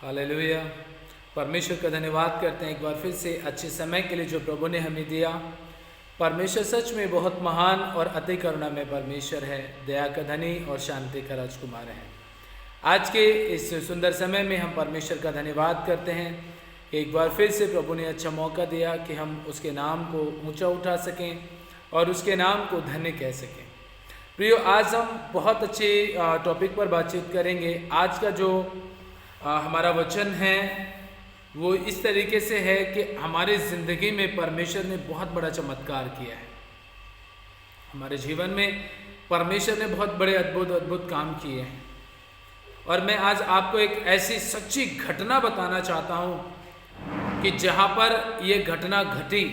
Hallelujah. परमेश्वर का धन्यवाद करते हैं एक बार फिर से अच्छे समय के लिए जो प्रभु ने हमें दिया। परमेश्वर सच में बहुत महान और अति करुणा में परमेश्वर है, दया का धनी और शांति का राजकुमार है। आज के इस सुंदर समय में हम परमेश्वर का धन्यवाद करते हैं। एक बार फिर से प्रभु ने अच्छा मौका दिया कि हम उसके नाम को ऊंचा उठा सकें और उसके नाम को धन्य कह सकें। प्रियो, आज हम बहुत अच्छे टॉपिक पर बातचीत करेंगे। आज का जो हमारा वचन है वो इस तरीके से है कि हमारे ज़िंदगी में परमेश्वर ने बहुत बड़ा चमत्कार किया है। हमारे जीवन में परमेश्वर ने बहुत बड़े अद्भुत काम किए हैं। और मैं आज आपको एक ऐसी सच्ची घटना बताना चाहता हूँ कि जहाँ पर ये घटना घटी,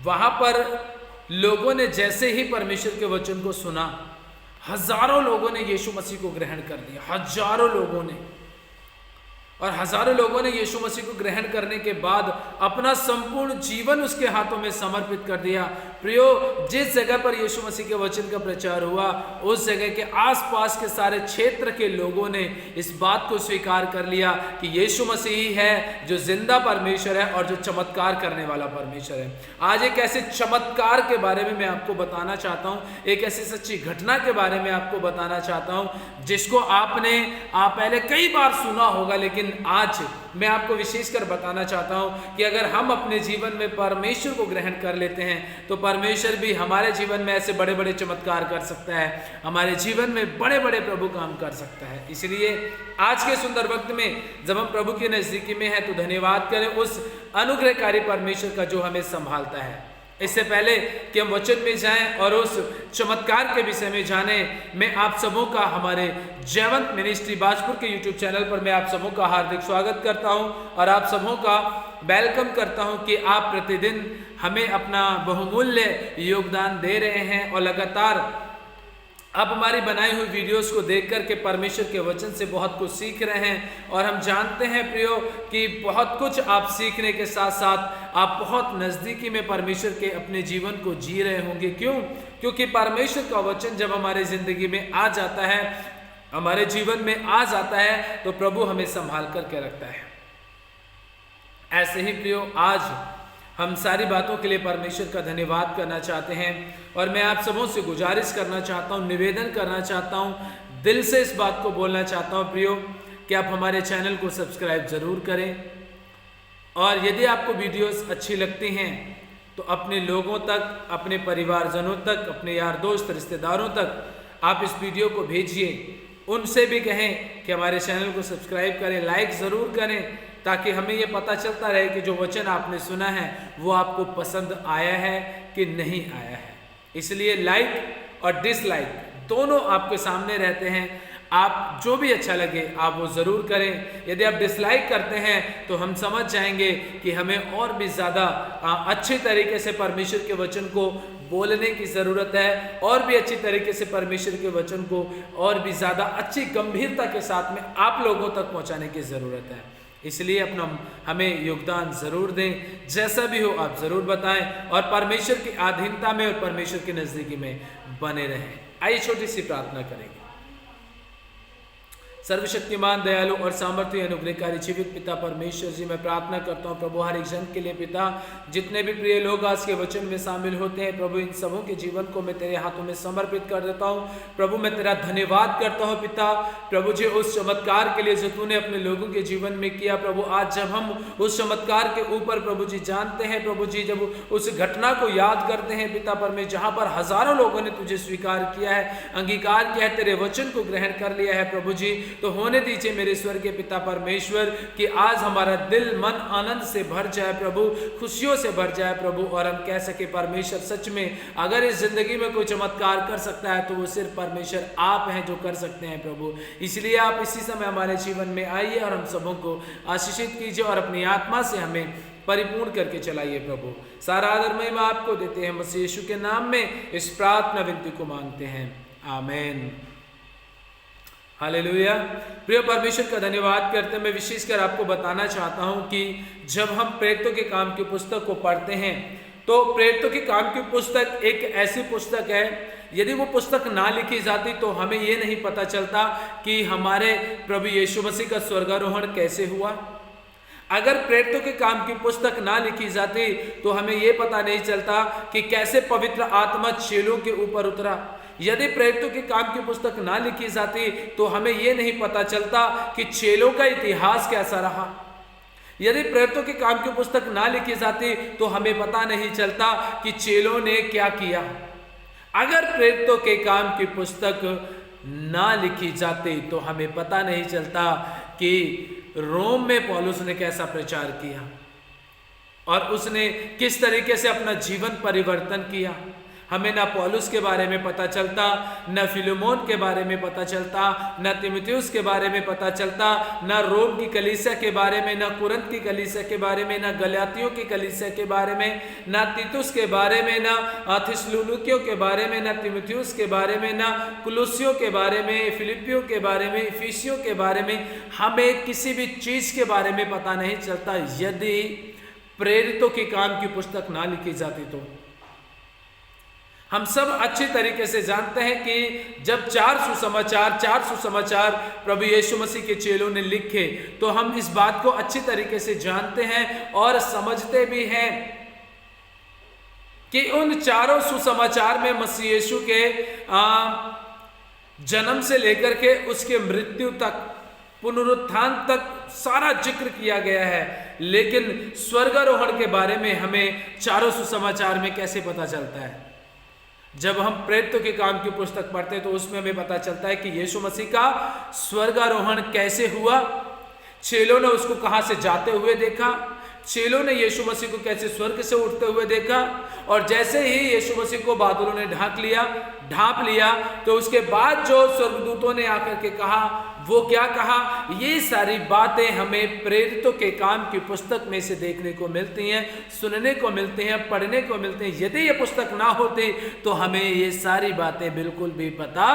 वहाँ पर लोगों ने जैसे ही परमेश्वर के वचन को सुना, हजारों लोगों ने यीशु मसीह को ग्रहण कर लिया। हजारों लोगों ने, और हजारों लोगों ने यीशु मसीह को ग्रहण करने के बाद अपना संपूर्ण जीवन उसके हाथों में समर्पित कर दिया। प्रियो, जिस जगह पर यीशु मसीह के वचन का प्रचार हुआ, उस जगह के आसपास के सारे क्षेत्र के लोगों ने इस बात को स्वीकार कर लिया कि यीशु मसीह ही है जो जिंदा परमेश्वर है और जो चमत्कार करने वाला परमेश्वर है। आज एक ऐसे चमत्कार के बारे में मैं आपको बताना चाहता हूँ, एक ऐसी सच्ची घटना के बारे में आपको बताना चाहता हूँ जिसको आपने पहले कई बार सुना होगा, लेकिन आज मैं आपको विशेषकर बताना चाहता हूं कि अगर हम अपने जीवन में परमेश्वर को ग्रहण कर लेते हैं तो परमेश्वर भी हमारे जीवन में ऐसे बड़े बड़े चमत्कार कर सकता है, हमारे जीवन में बड़े बड़े प्रभु काम कर सकता है। इसलिए आज के सुंदर वक्त में जब हम प्रभु के नजदीकी में हैं तो धन्यवाद करें उस अनुग्रहकारी परमेश्वर का जो हमें संभालता है। इससे पहले कि हम वचन में जाएं और उस चमत्कार के विषय में जाने, मैं आप सबों का हमारे जयवंत मिनिस्ट्री बाजपुर के यूट्यूब चैनल पर मैं आप सबों का हार्दिक स्वागत करता हूं और आप सबों का वेलकम करता हूं कि आप प्रतिदिन हमें अपना बहुमूल्य योगदान दे रहे हैं और लगातार आप हमारी बनाई हुई वीडियोस को देख कर के परमेश्वर के वचन से बहुत कुछ सीख रहे हैं। और हम जानते हैं प्रियो कि बहुत कुछ आप सीखने के साथ साथ आप बहुत नज़दीकी में परमेश्वर के अपने जीवन को जी रहे होंगे। क्यों? क्योंकि परमेश्वर का वचन जब हमारे ज़िंदगी में आ जाता है, हमारे जीवन में आ जाता है, तो प्रभु हमें संभाल करके रखता है। ऐसे ही प्रियो, आज हम सारी बातों के लिए परमेश्वर का धन्यवाद करना चाहते हैं और मैं आप सबों से गुजारिश करना चाहता हूं, निवेदन करना चाहता हूं, दिल से इस बात को बोलना चाहता हूं प्रियो कि आप हमारे चैनल को सब्सक्राइब ज़रूर करें। और यदि आपको वीडियोस अच्छी लगती हैं तो अपने लोगों तक, अपने परिवारजनों तक, अपने यार दोस्त रिश्तेदारों तक आप इस वीडियो को भेजिए। उनसे भी कहें कि हमारे चैनल को सब्सक्राइब करें, लाइक ज़रूर करें, ताकि हमें ये पता चलता रहे कि जो वचन आपने सुना है वो आपको पसंद आया है कि नहीं आया है। इसलिए लाइक और डिसलाइक दोनों आपके सामने रहते हैं। आप जो भी अच्छा लगे आप वो ज़रूर करें। यदि आप डिसलाइक करते हैं तो हम समझ जाएंगे कि हमें और भी ज़्यादा अच्छे तरीके से परमेश्वर के वचन को बोलने की ज़रूरत है, और भी अच्छी तरीके से परमेश्वर के वचन को और भी ज़्यादा अच्छी गंभीरता के साथ में आप लोगों तक पहुँचाने की ज़रूरत है। इसलिए अपना हमें योगदान ज़रूर दें, जैसा भी हो आप ज़रूर बताएं और परमेश्वर की अधीनता में और परमेश्वर की नज़दीकी में बने रहें। आइए छोटी सी प्रार्थना करेंगे। सर्वशक्तिमान, दयालु और सामर्थ्य अनुग्रहकारी जीवित पिता परमेश्वर जी, मैं प्रार्थना करता हूँ प्रभु हर एक जन के लिए पिता, जितने भी प्रिय लोग आज के वचन में शामिल होते हैं प्रभु, इन सबों के जीवन को मैं तेरे हाथों में समर्पित कर देता हूँ। प्रभु मैं तेरा धन्यवाद करता हूँ पिता, प्रभु जी उस चमत्कार के लिए जो तूने अपने लोगों के जीवन में किया। प्रभु आज जब हम उस चमत्कार के ऊपर प्रभु जी जानते हैं, प्रभु जी जब उस घटना को याद करते हैं पिता परमेश्वर, जहाँ पर हजारों लोगों ने तुझे स्वीकार किया है, अंगीकार किया है, तेरे वचन को ग्रहण कर लिया है प्रभु जी, तो होने दीजिए मेरे स्वर्ग के पिता परमेश्वर कि आज हमारा दिल मन आनंद से भर जाए प्रभु, खुशियों से भर जाए प्रभु, और हम कह सके परमेश्वर सच में अगर इस जिंदगी में कोई चमत्कार कर सकता है तो वो सिर्फ परमेश्वर आप हैं जो कर सकते हैं प्रभु। इसलिए आप इसी समय हमारे जीवन में आइए और हम सबों को आशीषित कीजिए और अपनी आत्मा से हमें परिपूर्ण करके चलाइए प्रभु। सारा आदर महिमा आपको देते हैं, मसीह यीशु के नाम में इस प्रार्थना विनती को मांगते हैं, आमीन। हालेलुया। प्रिय परमेश्वर का धन्यवाद करते मैं विशेषकर आपको बताना चाहता हूं कि जब हम प्रेरितों के काम की पुस्तक को पढ़ते हैं तो प्रेरितों के काम की पुस्तक एक ऐसी पुस्तक है यदि वो पुस्तक ना लिखी जाती तो हमें ये नहीं पता चलता कि हमारे प्रभु यीशु मसीह का स्वर्गारोहण कैसे हुआ। अगर प्रेरितों के काम की पुस्तक ना लिखी जाती तो हमें यह पता नहीं चलता कि कैसे पवित्र आत्मा चेलों के ऊपर उतरा। यदि प्रेरितों के काम की पुस्तक ना लिखी जाती तो हमें यह नहीं पता चलता कि चेलों का इतिहास कैसा रहा। यदि प्रेरितों के काम की पुस्तक ना लिखी जाती तो हमें पता नहीं चलता कि चेलों ने क्या किया। अगर प्रेरितों के काम की पुस्तक ना लिखी जाती तो हमें पता नहीं चलता कि रोम में पौलुस ने कैसा प्रचार किया और उसने किस तरीके से अपना जीवन परिवर्तन किया। हमें ना पौलुस के बारे में पता चलता, न फिलेमोन के बारे में पता चलता, न तीमुथियुस के बारे में पता चलता, न रोम की कलीसिया के बारे में, न कुरिन्थ की कलीसिया के बारे में, न गलातियों की कलीसिया के बारे में, न तीतुस के बारे में, न थिस्सलुनीकियों के बारे में, न तीमुथियुस के बारे में, न कुलुस्सियों के बारे में, फिलिपियों के बारे में, इफिसियों के बारे में। हमें किसी भी चीज के बारे में पता नहीं चलता यदि प्रेरितों के काम की पुस्तक ना लिखी जाती तो। हम सब अच्छी तरीके से जानते हैं कि जब चार सुसमाचार प्रभु यीशु मसीह के चेलों ने लिखे तो हम इस बात को अच्छी तरीके से जानते हैं और समझते भी हैं कि उन चारों सुसमाचार में मसीह यीशु के जन्म से लेकर के उसके मृत्यु तक, पुनरुत्थान तक सारा जिक्र किया गया है। लेकिन स्वर्गारोहण के बारे में हमें चारों सुसमाचार में कैसे पता चलता है? जब हम प्रेरितों के काम की पुस्तक पढ़ते हैं तो उसमें हमें पता चलता है कि यीशु मसीह का स्वर्गारोहण कैसे हुआ, चेलों ने उसको कहां से जाते हुए देखा, चेलों ने यीशु मसीह को कैसे स्वर्ग से उठते हुए देखा, और जैसे ही यीशु मसीह को बादलों ने ढांप लिया तो उसके बाद जो स्वर्गदूतों ने आकर के कहा वो क्या कहा, ये सारी बातें हमें प्रेरितों के काम की पुस्तक में से देखने को मिलती हैं, सुनने को मिलती हैं, पढ़ने को मिलती हैं। यदि ये पुस्तक ना होती तो हमें ये सारी बातें बिल्कुल भी पता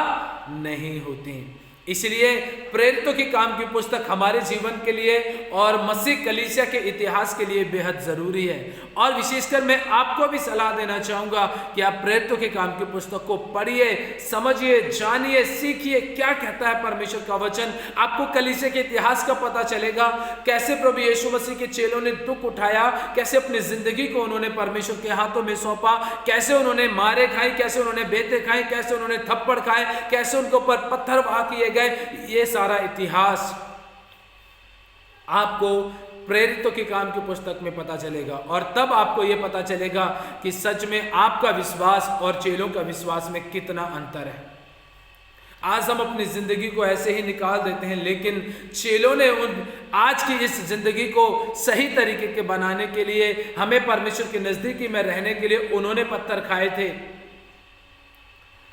नहीं होती। इसलिए प्रेरितों के काम की पुस्तक हमारे जीवन के लिए और मसीह कलीसिया के इतिहास के लिए बेहद जरूरी है। और विशेषकर मैं आपको भी सलाह देना चाहूंगा कि आप प्रेरितों के काम की पुस्तक को पढ़िए, समझिए, जानिए, सीखिए क्या कहता है परमेश्वर का वचन। आपको कलीसिया के इतिहास का पता चलेगा, कैसे प्रभु यीशु मसीह के चेलों ने दुख उठाया, कैसे अपनी जिंदगी को उन्होंने परमेश्वर के हाथों में सौंपा, कैसे उन्होंने मारे खाए, कैसे उन्होंने बेते खाए, कैसे उन्होंने थप्पड़ खाए, कैसे उनके ऊपर पत्थर वाह किए गए। ये सारा इतिहास आपको प्रेरितों के काम की पुस्तक में पता चलेगा और तब आपको यह पता चलेगा कि सच में आपका विश्वास और चेलों का विश्वास में कितना अंतर है। आज हम अपनी जिंदगी को ऐसे ही निकाल देते हैं, लेकिन चेलों ने आज की इस जिंदगी को सही तरीके के बनाने के लिए, हमें परमेश्वर के नजदीकी में रहने के लिए उन्होंने पत्थर खाए थे।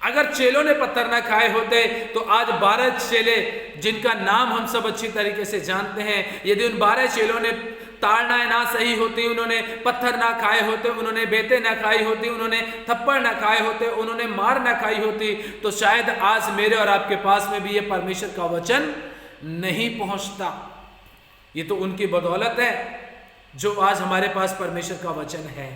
अगर चेलों ने पत्थर ना खाए होते तो आज 12 चेले जिनका नाम हम सब अच्छी तरीके से जानते हैं, यदि उन 12 चेलों ने ताड़नाएं ना सही होती, उन्होंने पत्थर ना खाए होते, उन्होंने बेते ना खाई होती, उन्होंने थप्पड़ ना खाए होते, उन्होंने मार ना खाई होती, तो शायद आज मेरे और आपके पास में भी ये परमेश्वर का वचन नहीं पहुंचता। ये तो उनकी बदौलत है जो आज हमारे पास परमेश्वर का वचन है।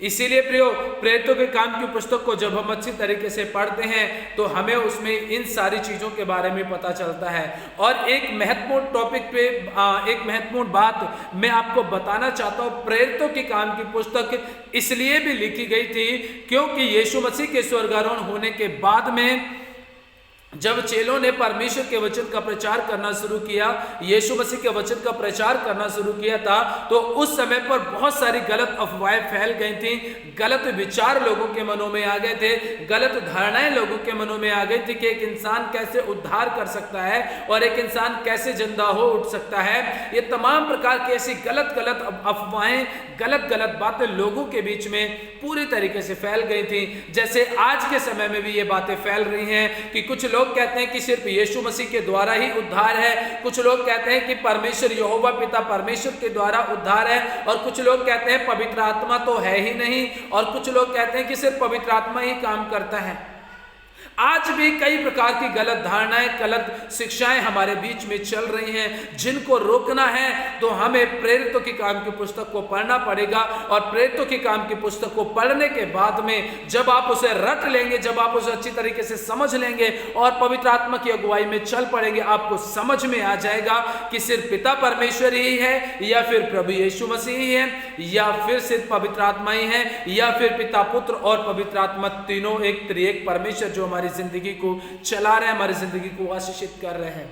इसीलिए प्रियो, प्रेरितों के काम की पुस्तक को जब हम अच्छी तरीके से पढ़ते हैं तो हमें उसमें इन सारी चीज़ों के बारे में पता चलता है। और एक महत्वपूर्ण टॉपिक पे एक महत्वपूर्ण बात मैं आपको बताना चाहता हूँ। प्रेरितों के काम की पुस्तक इसलिए भी लिखी गई थी क्योंकि यीशु मसीह के स्वर्गारोहण होने के बाद में जब चेलों ने परमेश्वर के वचन का प्रचार करना शुरू किया, यीशु मसीह के वचन का प्रचार करना शुरू किया था, तो उस समय पर बहुत सारी गलत अफवाहें फैल गई थी, गलत विचार लोगों के मनों में आ गए थे, गलत धारणाएं लोगों के मनों में आ गई थी कि एक इंसान कैसे उद्धार कर सकता है और एक इंसान कैसे जिंदा हो उठ सकता है। ये तमाम प्रकार की ऐसी गलत अफवाहें, गलत बातें लोगों के बीच में पूरी तरीके से फैल गई थी। जैसे आज के समय में भी ये बातें फैल रही हैं कि कुछ लोग कहते हैं कि सिर्फ यीशु मसीह के द्वारा ही उद्धार है, कुछ लोग कहते हैं कि परमेश्वर यहोवा पिता परमेश्वर के द्वारा उद्धार है, और कुछ लोग कहते हैं पवित्र आत्मा तो है ही नहीं, और कुछ लोग कहते हैं कि सिर्फ पवित्र आत्मा ही काम करता है। आज भी कई प्रकार की गलत धारणाएं, गलत शिक्षाएं हमारे बीच में चल रही हैं, जिनको रोकना है तो हमें प्रेरितों के काम की पुस्तक को पढ़ना पड़ेगा। और प्रेरितों के काम की पुस्तक को पढ़ने के बाद में जब आप उसे रट लेंगे, जब आप उसे अच्छी तरीके से समझ लेंगे और पवित्र आत्मा की अगुवाई में चल पड़ेंगे, आपको समझ में आ जाएगा कि सिर्फ पिता परमेश्वर ही है, या फिर प्रभु यीशु मसीह ही है, या फिर सिर्फ पवित्र आत्मा ही है, या फिर पिता, पुत्र और पवित्र आत्मा तीनों एक त्रिएक परमेश्वर जो हमारी जिंदगी को चला रहे हैं, हमारी जिंदगी को आशीषित कर रहे हैं।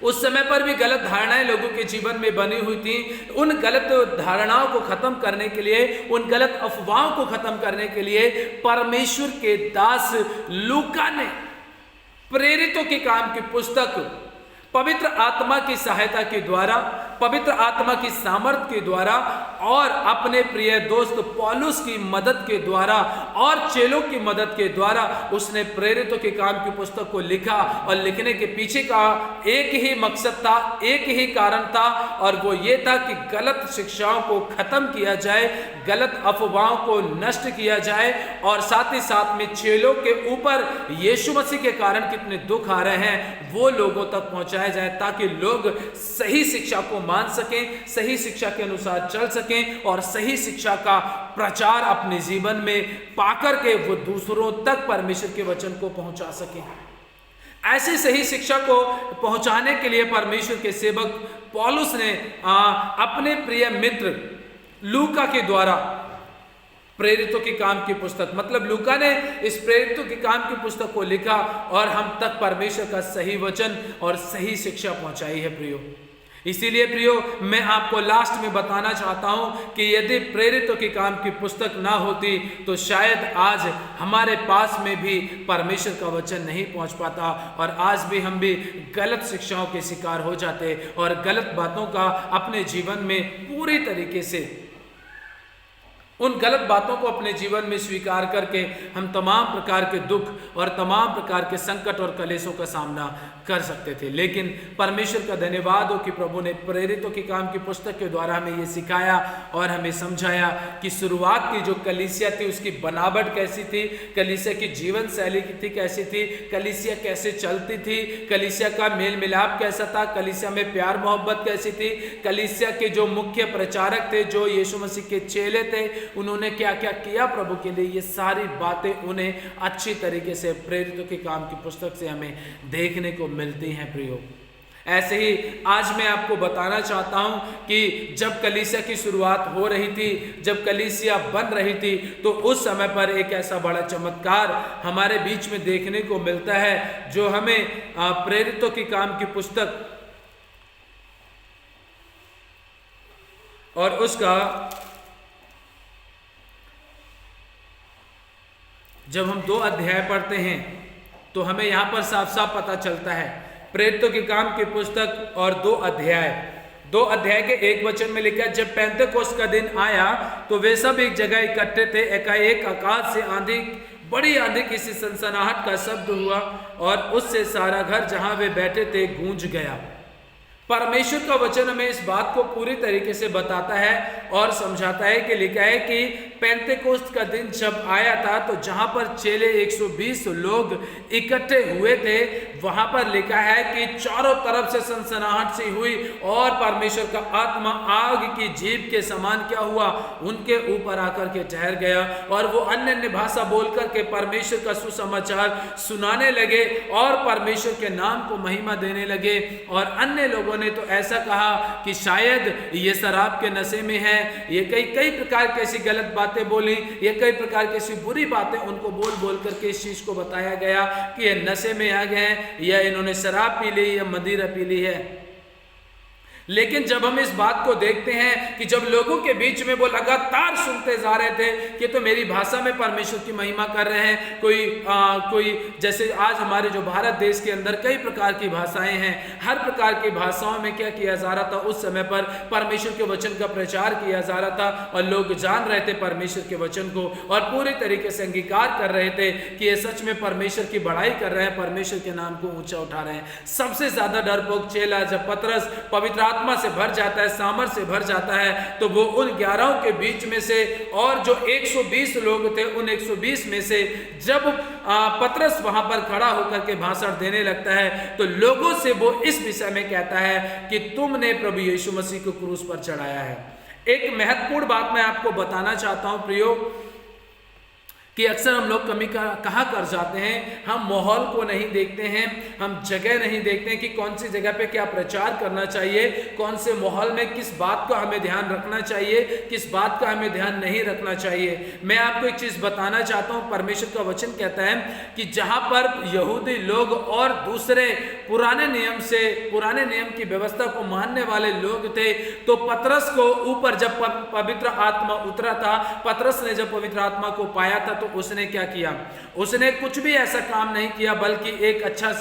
उस समय पर भी गलत धारणाएं लोगों के जीवन में बनी हुई थी। उन गलत धारणाओं को खत्म करने के लिए, उन गलत अफवाहों को खत्म करने के लिए परमेश्वर के दास लूका ने प्रेरितों के काम की पुस्तक पवित्र आत्मा की सहायता के द्वारा, पवित्र आत्मा की सामर्थ के द्वारा और अपने प्रिय दोस्त पौलुस की मदद के द्वारा और चेलों की मदद के द्वारा उसने प्रेरितों के काम की पुस्तक को लिखा। और लिखने के पीछे का एक ही मकसद था, एक ही कारण था, और वो ये था कि गलत शिक्षाओं को खत्म किया जाए, गलत अफवाहों को नष्ट किया जाए, और साथ ही साथ में चेलों के ऊपर यीशु मसीह के कारण कितने दुख आ रहे हैं वो लोगों तक पहुंचाया जाए, ताकि लोग सही शिक्षा को मान सकें, सही शिक्षा के अनुसार चल सकें और सही शिक्षा का प्रचार अपने जीवन में पाकर के वो दूसरों तक परमेश्वर के वचन को पहुंचा सकें। ऐसी सही शिक्षा को पहुंचाने के लिए परमेश्वर के सेवक पौलुस ने अपने प्रिय मित्र लूका के द्वारा प्रेरितों के काम की पुस्तक, मतलब लूका ने इस प्रेरितों के काम की पुस्तक को लिखा और हम तक परमेश्वर का सही वचन और सही शिक्षा पहुंचाई है प्रियो। इसीलिए प्रियो, मैं आपको लास्ट में बताना चाहता हूं कि यदि प्रेरितों के काम की पुस्तक ना होती तो शायद आज हमारे पास में भी परमेश्वर का वचन नहीं पहुंच पाता, और आज भी हम भी गलत शिक्षाओं के शिकार हो जाते और गलत बातों का अपने जीवन में पूरी तरीके से, उन गलत बातों को अपने जीवन में स्वीकार करके हम तमाम प्रकार के दुख और तमाम प्रकार के संकट और कलेशों का सामना कर सकते थे। लेकिन परमेश्वर का धन्यवाद हो कि प्रभु ने प्रेरितों के काम की पुस्तक के द्वारा हमें ये सिखाया और हमें समझाया कि शुरुआत की जो कलीसिया थी उसकी बनावट कैसी थी, कलीसिया की जीवन शैली थी कैसी थी, कलीसिया कैसे चलती थी, कलीसिया का मेल मिलाप कैसा था, कलीसिया में प्यार मोहब्बत कैसी थी, कलीसिया के जो मुख्य प्रचारक थे, जो यीशु मसीह के चेले थे, उन्होंने क्या क्या किया प्रभु के लिए, ये सारी बातें उन्हें अच्छी तरीके से प्रेरितों के काम की पुस्तक से हमें देखने को मिलती हैं प्रियो। ऐसे ही आज मैं आपको बताना चाहता हूं कि जब कलीसिया की शुरुआत हो रही थी, जब कलीसिया बन रही थी, तो उस समय पर एक ऐसा बड़ा चमत्कार हमारे बीच में देखने को मिलता है जो हमें प्रेरितों के काम की पुस्तक और उसका जब हम 2 अध्याय पढ़ते हैं तो हमें यहाँ पर साफ साफ पता चलता है। प्रेरितों के काम की पुस्तक और 2 अध्याय के 1 वचन में लिखा है, जब पेंतेकोस्त का दिन आया तो वे सब एक जगह इकट्ठे थे। एकाएक आकाश से आंधी, बड़ी आंधी किसी सनसनाहट का शब्द हुआ और उससे सारा घर जहां वे बैठे थे गूंज गया। परमेश्वर का वचन हमें इस बात को पूरी तरीके से बताता है और समझाता है कि लिखा है कि पेंतेकोस्त का दिन जब आया था तो जहां पर चेले 120 लोग इकट्ठे हुए थे, वहां पर लिखा है कि चारों तरफ से सनसनाहट सी हुई और परमेश्वर का आत्मा आग की जीभ के समान क्या हुआ, उनके ऊपर आकर के ठहर गया और वो अन्य अन्य भाषा बोल करके परमेश्वर का सुसमाचार सुनाने लगे और परमेश्वर के नाम को महिमा देने लगे। और अन्य लोगों ने तो ऐसा कहा कि शायद ये शराब के नशे में है, ये कई प्रकार की ऐसी गलत बातें बोली, ये कई प्रकार की ऐसी बुरी बातें उनको बोल बोल करके इस चीज को बताया गया कि ये नशे में आ गए हैं, या इन्होंने शराब पी ली, या मदिरा पी ली है। लेकिन जब हम इस बात को देखते हैं कि जब लोगों के बीच में वो लगातार सुनते जा रहे थे कि तो मेरी भाषा में परमेश्वर की महिमा कर रहे हैं, कोई जैसे आज हमारे जो भारत देश के अंदर कई प्रकार की भाषाएं हैं, हर प्रकार की भाषाओं में क्या किया जा रहा था, उस समय पर परमेश्वर के वचन का प्रचार किया जा रहा था और लोग जान रहे थे परमेश्वर के वचन को और पूरी तरीके से अंगीकार कर रहे थे कि ये सच में परमेश्वर की बड़ाई कर रहे हैं, परमेश्वर के नाम को ऊंचा उठा रहे हैं। सबसे ज्यादा डरपोक चेला जब पतरस पवित्र आत्मा से भर जाता है, सामर्थ से भर जाता है, तो वो उन 11 के बीच में से और जो 120 लोग थे उन 120 में से जब पतरस वहां पर खड़ा होकर के भाषण देने लगता है तो लोगों से वो इस विषय में कहता है कि तुमने प्रभु यीशु मसीह को क्रूस पर चढ़ाया है। एक महत्वपूर्ण बात मैं आपको बताना चाहता हूं प्रियो, कि अक्सर हम लोग कमी कहाँ कर जाते हैं, हम माहौल को नहीं देखते हैं, हम जगह नहीं देखते हैं कि कौन सी जगह पे क्या प्रचार करना चाहिए, कौन से माहौल में किस बात का हमें ध्यान रखना चाहिए, किस बात का हमें ध्यान नहीं रखना चाहिए। मैं आपको एक चीज़ बताना चाहता हूँ, परमेश्वर का वचन कहता है कि जहाँ पर यहूदी लोग और दूसरे पुराने नियम की व्यवस्था को मानने वाले लोग थे, तो पतरस को ऊपर जब पवित्र आत्मा उतरा था, पतरस ने जब पवित्र आत्मा को पाया था, तो उसने क्या किया, उसने कुछ भी ऐसा काम नहीं किया, बल्कि एक अच्छा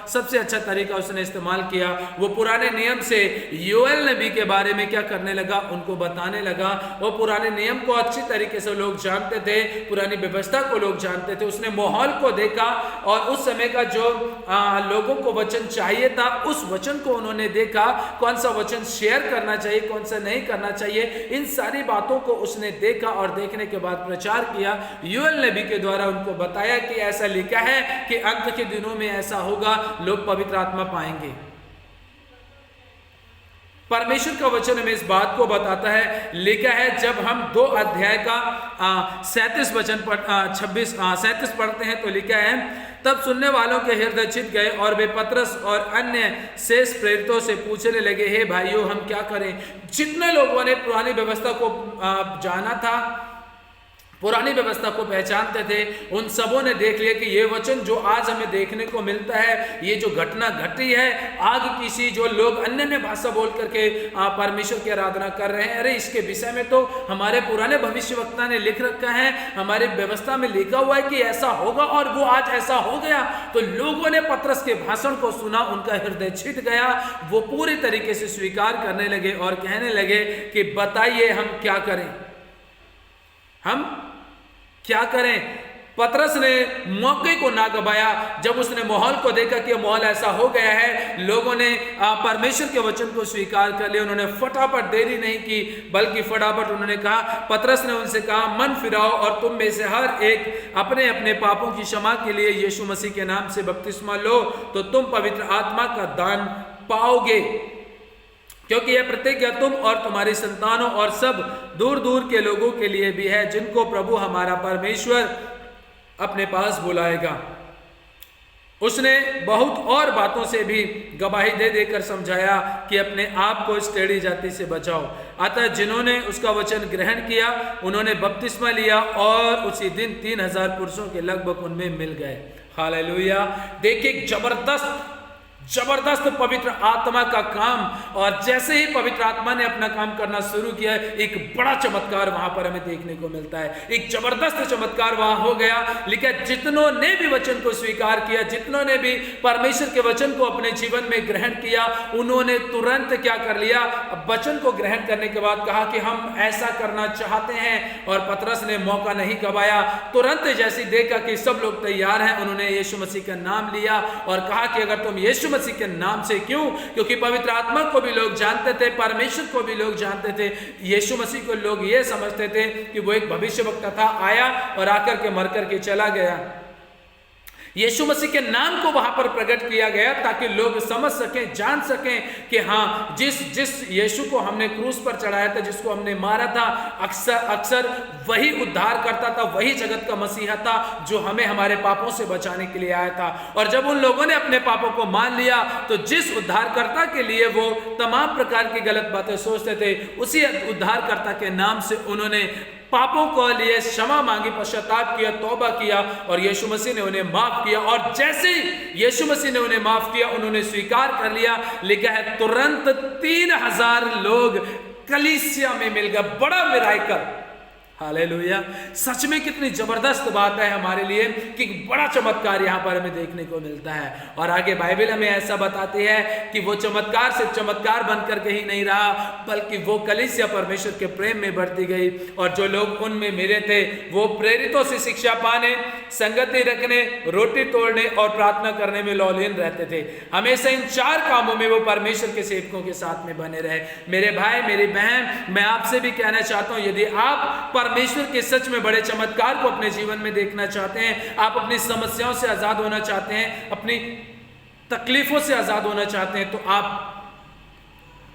सबसे अच्छा तरीका उसने इस्तेमाल किया। वो पुराने नियम से योएल नबी के बारे में क्या करने लगा, उनको बताने लगा। वो पुराने नियम को अच्छी तरीके से लोग जानते थे, पुरानी व्यवस्था को लोग जानते थे। उसने माहौल को देखा और उस समय का जो लोगों को वचन चाहिए था, उस वचन को उन्होंने देखा, कौन सा वचन शेयर करना चाहिए, कौन सा नहीं करना चाहिए, इन सारी बातों को उसने देखा और देखने के बाद प्रचार किया। योएल नबी के द्वारा उनको बताया कि ऐसा लिखा है कि अंत के दिनों में ऐसा होगा, लोग पवित्र आत्मा पाएंगे। परमेश्वर का वचन हमें इस बात को बताता है, लिखा है जब हम 2 अध्याय का 37 वचन 37 पढ़ते हैं तो लिखा है, तब सुनने वालों के हृदय चित गए और वे पतरस और अन्य शेष प्रेरितों से पूछने लगे, हे भाइयों हम क्या करें। जितने लोगों ने पुरानी व्यवस्था को जाना था, पुरानी व्यवस्था को पहचानते थे, उन सबों ने देख लिया कि ये वचन जो आज हमें देखने को मिलता है, ये जो घटना घटी है, आग किसी जो लोग अन्य भाषा बोल करके परमेश्वर की आराधना कर रहे हैं, अरे इसके विषय में तो हमारे पुराने भविष्यवक्ता ने लिख रखा है, हमारी व्यवस्था में लिखा हुआ है कि ऐसा होगा और वो आज ऐसा हो गया। तो लोगों ने पतरस के भाषण को सुना, उनका हृदय छिद गया, वो पूरी तरीके से स्वीकार करने लगे और कहने लगे कि बताइए हम क्या करें, हम क्या करें। पतरस ने मौके को ना गवाया। जब उसने माहौल को देखा कि माहौल ऐसा हो गया है, लोगों ने परमेश्वर के वचन को स्वीकार कर लिया, उन्होंने फटाफट देरी नहीं की, बल्कि फटाफट उन्होंने कहा, पतरस ने उनसे कहा, मन फिराओ और तुम में से हर एक अपने अपने पापों की क्षमा के लिए यीशु मसीह के नाम से बपतिस्मा लो, तो तुम पवित्र आत्मा का दान पाओगे, क्योंकि यह प्रतिज्ञा तुम और तुम्हारी संतानों और सब दूर दूर के लोगों के लिए भी है, जिनको प्रभु हमारा परमेश्वर अपने पास बुलाएगा। उसने बहुत और बातों से भी गवाही दे देकर समझाया कि अपने आप को इस टेढ़ी जाति से बचाओ। अतः जिन्होंने उसका वचन ग्रहण किया, उन्होंने बपतिस्मा लिया और उसी दिन 3000 पुरुषों के लगभग उनमें मिल गए। हालेलुया। देखिए जबरदस्त पवित्र आत्मा का काम, और जैसे ही पवित्र आत्मा ने अपना काम करना शुरू किया, एक बड़ा चमत्कार वहां पर हमें देखने को मिलता है। एक जबरदस्त चमत्कार वहां हो गया। लेकिन जितनों ने भी वचन को स्वीकार किया, जितनों ने भी परमेश्वर के वचन को अपने जीवन में ग्रहण किया, उन्होंने तुरंत क्या कर लिया, वचन को ग्रहण करने के बाद कहा कि हम ऐसा करना चाहते हैं। और पतरस ने मौका नहीं गवाया, तुरंत जैसी देखा कि सब लोग तैयार हैं, उन्होंने यीशु मसीह का नाम लिया और कहा कि अगर तुम यीशु मसीह के नाम से, क्यों, क्योंकि पवित्र आत्मा को भी लोग जानते थे, परमेश्वर को भी लोग जानते थे, यीशु मसीह को लोग ये समझते थे कि वो एक भविष्यवक्ता था, आया और आकर के मर करके चला गया। यीशु मसीह के नाम को वहां पर प्रकट किया गया ताकि लोग समझ सकें, जान सकें कि हाँ, जिस यीशु को हमने क्रूस पर चढ़ाया था, जिसको हमने मारा था, अक्सर वही उद्धार करता था, वही जगत का मसीहा था जो हमें हमारे पापों से बचाने के लिए आया था। और जब उन लोगों ने अपने पापों को मान लिया, तो जिस उद्धारकर्ता के लिए वो तमाम प्रकार की गलत बातें सोचते थे, उसी उद्धारकर्ता के नाम से उन्होंने पापों को लिए क्षमा मांगी, पश्चाताप किया, तौबा किया और यीशु मसीह ने उन्हें माफ किया। और जैसे ही यीशु मसीह ने उन्हें माफ किया, उन्होंने स्वीकार कर लिया। लिखा है तुरंत 3000 लोग कलीसिया में मिल गए। बड़ा मिराकल, हालेलुया। सच में कितनी जबरदस्त बात है हमारे लिए कि बड़ा चमत्कार यहाँ पर हमें देखने को मिलता है। और आगे बाइबल हमें ऐसा बताती है कि वो चमत्कार सिर्फ चमत्कार बनकर के ही नहीं रहा, बल्कि वो कलीसिया परमेश्वर के प्रेम में बढ़ती गई। और जो लोग उनमें मिले थे वो प्रेरितों से शिक्षा पाने, संगति रखने, रोटी तोड़ने और प्रार्थना करने में लौलीन रहते थे। हमेशा इन 4 कामों में वो परमेश्वर के सेवकों के साथ में बने रहे। मेरे भाई, मेरी बहन, मैं आपसे भी कहना चाहता हूँ, यदि आप परमेश्वर के सच में बड़े चमत्कार को अपने जीवन में देखना चाहते हैं, आप अपनी समस्याओं से आजाद होना चाहते हैं, अपनी तकलीफों से आजाद होना चाहते हैं, तो आप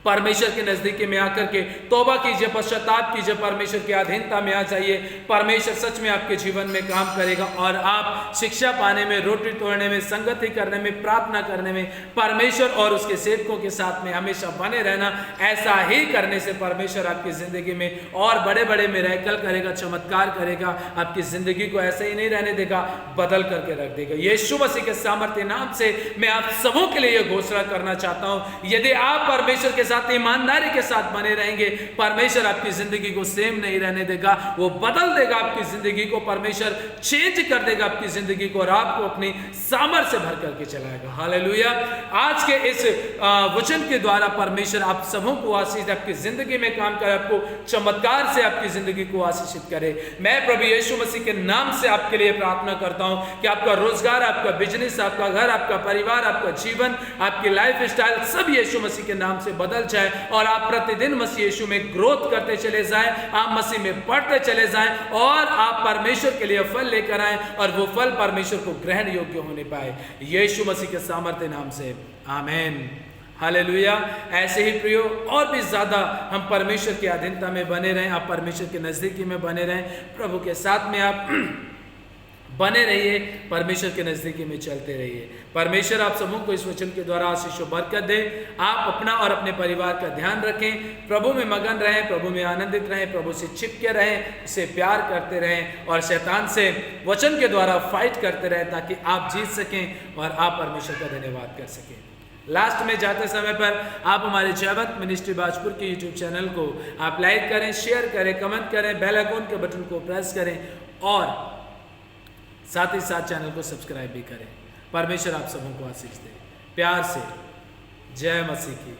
परमेश्वर के नजदीकी में आकर के तौबा कीजिए, पश्चाताप कीजिए, परमेश्वर की अधीनता में आ जाइए। परमेश्वर सच में आपके जीवन में काम करेगा और आप शिक्षा पाने में, रोटी तोड़ने में, संगति करने में, प्रार्थना करने में, परमेश्वर और उसके सेवकों के साथ में हमेशा बने रहना। ऐसा ही करने से परमेश्वर आपकी जिंदगी में और बड़े बड़े मिरेकल करेगा, चमत्कार करेगा। आपकी जिंदगी को ऐसे ही नहीं रहने देगा, बदल करके रख देगा। यीशु मसीह के सामर्थ्य नाम से मैं आप सबों के लिए यह घोषणा करना चाहता हूं, यदि आप परमेश्वर के साथ ईमानदारी के साथ बने रहेंगे, परमेश्वर आपकी जिंदगी को सेम नहीं रहने देगा, वो बदल देगा आपकी जिंदगी को, परमेश्वर चेंज कर देगा आपकी जिंदगी को और आपको अपनी सामर्थ्य से भर करके चलाएगा। हालेलुया। आज के इस वचन के द्वारा परमेश्वर आप सबों को आशीष, आपकी जिंदगी में काम करे, आपको चमत्कार से आपकी जिंदगी को आशीषित करे। मैं प्रभु यीशु मसीह के नाम से आपके लिए प्रार्थना करता हूं कि आपका रोजगार, आपका बिजनेस, आपका घर, आपका परिवार, आपका जीवन, आपकी लाइफ स्टाइल सब यीशु मसीह के नाम से बदल जाए और आप प्रतिदिन मसीह यीशु में ग्रोथ करते चले जाएं, आप मसीह में बढ़ते चले जाएं और आप परमेश्वर के लिए फल लेकर आएं और वो फल परमेश्वर को ग्रहण योग्य होने पाए। यीशु मसीह के सामर्थ्य नाम से आमीन। हालेलुया। ऐसे ही प्रियो और भी ज्यादा हम परमेश्वर की अधीनता में बने रहें, आप परमेश्वर के नजदीकी में बने रहें, प्रभु के साथ में आप बने रहिए, परमेश्वर के नजदीकी में चलते रहिए। परमेश्वर आप सबों को इस वचन के द्वारा आशीष और बरकत दे। आप अपना और अपने परिवार का ध्यान रखें, प्रभु में मगन रहें, प्रभु में आनंदित रहें, प्रभु से चिपके रहें, उसे प्यार करते रहें और शैतान से वचन के द्वारा फाइट करते रहें ताकि आप जीत सकें और आप परमेश्वर का धन्यवाद कर सकें। लास्ट में जाते समय पर आप हमारे जयवंत मिनिस्ट्री बाजपुर के यूट्यूब चैनल को आप लाइक करें, शेयर करें, कमेंट करें, बेल आइकन के बटन को प्रेस करें और साथ ही साथ चैनल को सब्सक्राइब भी करें। परमेश्वर आप सबों को आशीष दे। प्यार से जय मसीह की।